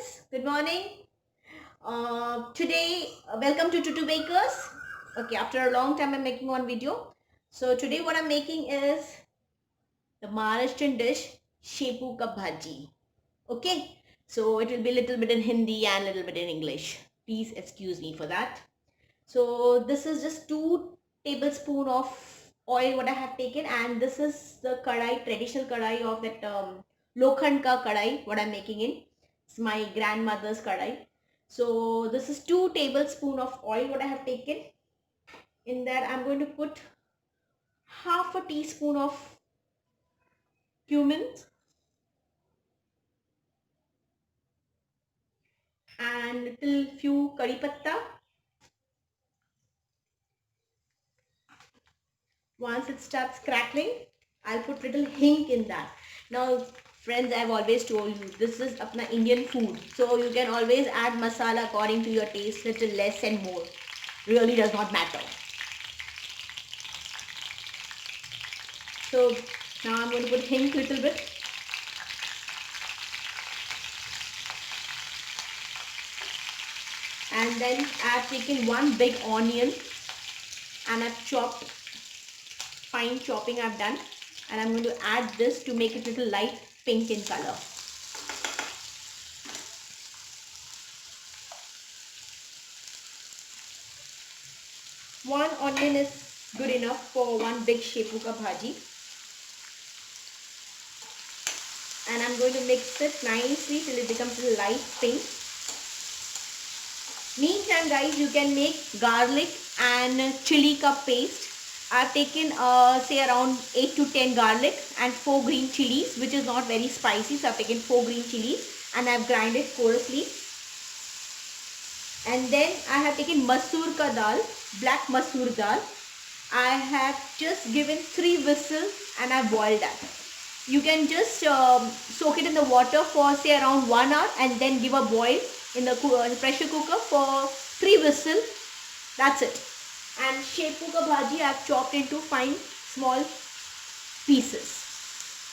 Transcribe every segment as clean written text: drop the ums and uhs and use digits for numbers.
friends, good morning. Today, welcome to Tutu Bakers. Okay, after a long time I'm making one video. So today what I'm making is the Maharashtrian dish Shepu Ka Bhaji. Okay, so it will be a little bit in Hindi and a little bit in English. Please excuse me for that. So this is just 2 tablespoon of oil what I have taken, and this is the kadai, traditional kadai of that Lokhand ka kadai what I'm making in. It's my grandmother's kadai. So this is 2 tablespoon of oil what I have taken. In that I'm going to put half a teaspoon of cumin and little few curry patta. Once it starts crackling, I'll put little hing in that. Now friends, I've always told you this is apna Indian food, so you can always add masala according to your taste, little less and more, really does not matter. So now I'm going to put hing little bit, and then I've taken one big onion and I've chopped, fine chopping I've done, and I'm going to add this to make it little light pink in color. One onion is good enough for one big shepu ka bhaji. And I'm going to mix it nicely till it becomes a light pink. Meantime guys, you can make garlic and chili ka paste. I've taken say around 8 to 10 garlic and 4 green chilies, which is not very spicy. So I've taken 4 green chilies and I've grinded coarsely. And then I have taken masoor ka dal, black masoor dal. I have just given 3 whistles and I boiled that. You can just soak it in the water for say around 1 hour and then give a boil in the pressure cooker for 3 whistles. That's it. And shepu ka bhaji I have chopped into fine small pieces.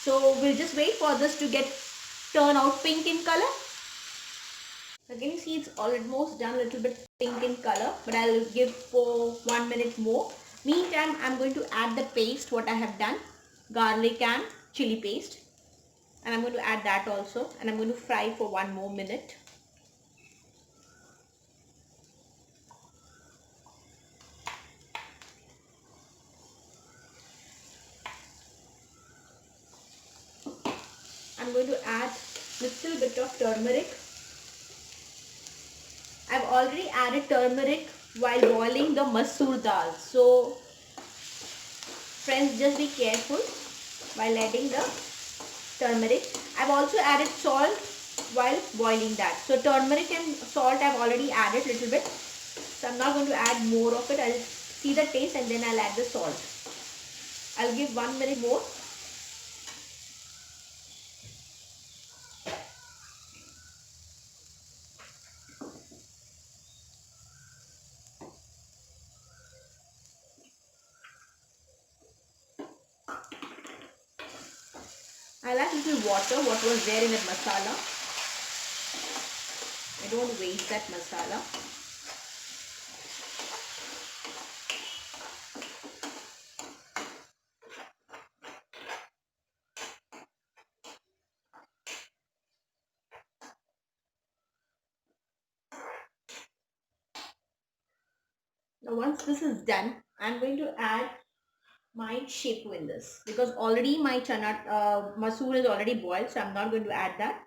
So we'll just wait for this to turn out pink in color. So can you see it's almost done, a little bit pink in color, but I'll give for 1 minute more. Meantime, I'm going to add the paste what I have done, garlic and chili paste, and I'm going to add that also, and I'm going to fry for 1 more minute. I'm going to add little bit of turmeric. I've already added turmeric while boiling the masoor dal. So friends, just be careful while adding the turmeric. I've also added salt while boiling that. So turmeric and salt I've already added little bit. So I'm not going to add more of it. I'll see the taste and then I'll add the salt. I'll give 1 minute more. I'll add little water, what was there in that masala. I don't waste that masala. Now once this is done, I'm going to add my shepu in this, because already my chana masoor is already boiled, so I'm not going to add that.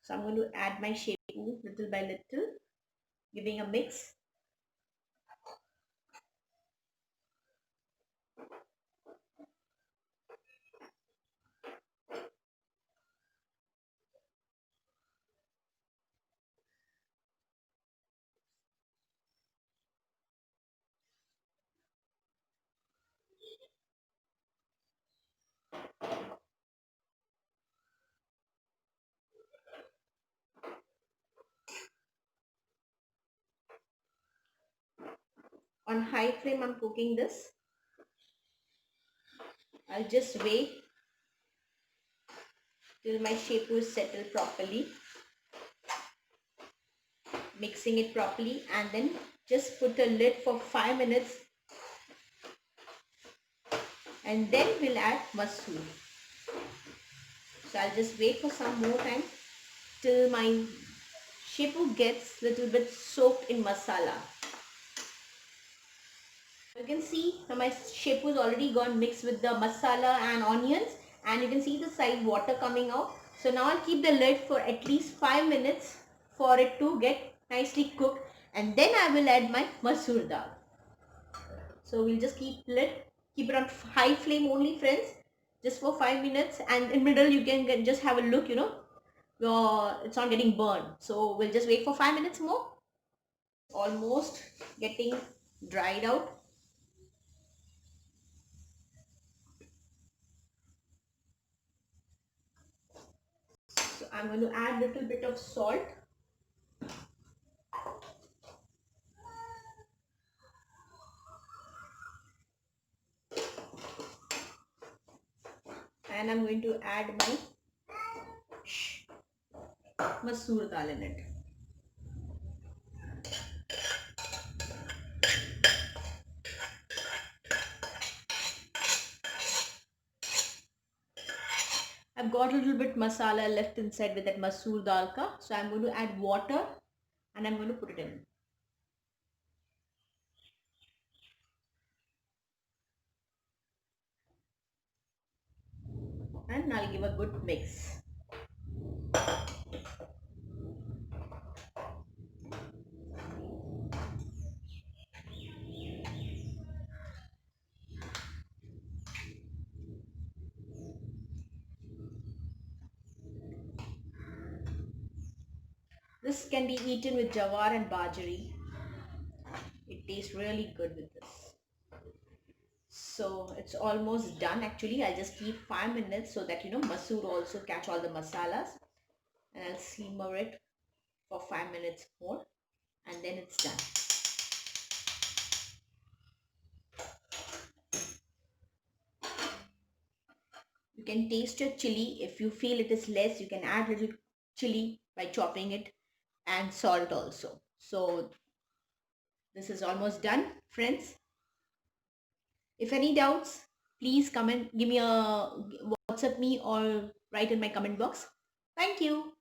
So I'm going to add my shepu little by little, giving a mix. On high flame I'm cooking this. I'll just wait till my shepu is settled properly. mixing it properly, and then just put a lid for 5 minutes, and then we'll add masoor. So I'll just wait for some more time till my shepu gets little bit soaked in masala. You can see now my shepu is already gone mixed with the masala and onions, and you can see the side water coming out. So now I'll keep the lid for at least 5 minutes for it to get nicely cooked, and then I will add my masoor dal. So we'll just keep it on high flame only, friends, just for 5 minutes, and in middle you can just have a look, it's not getting burned. So we'll just wait for 5 minutes more. Almost getting dried out. So I'm going to add little bit of salt. And I'm going to add my masoor dal in it. I've got a little bit masala left inside with that masoor dal ka. So I'm going to add water and I'm going to put it in. And I'll give a good mix. This can be eaten with jawar and bajri. It tastes really good with this. So it's almost done actually. I'll just keep 5 minutes so that masoor also catch all the masalas, and I'll simmer it for 5 minutes more, and then it's done. You can taste your chili. If you feel it is less, you can add little chili by chopping it, and salt also. So this is almost done, friends. If any doubts, please comment, give me a WhatsApp me or write in my comment box. Thank you.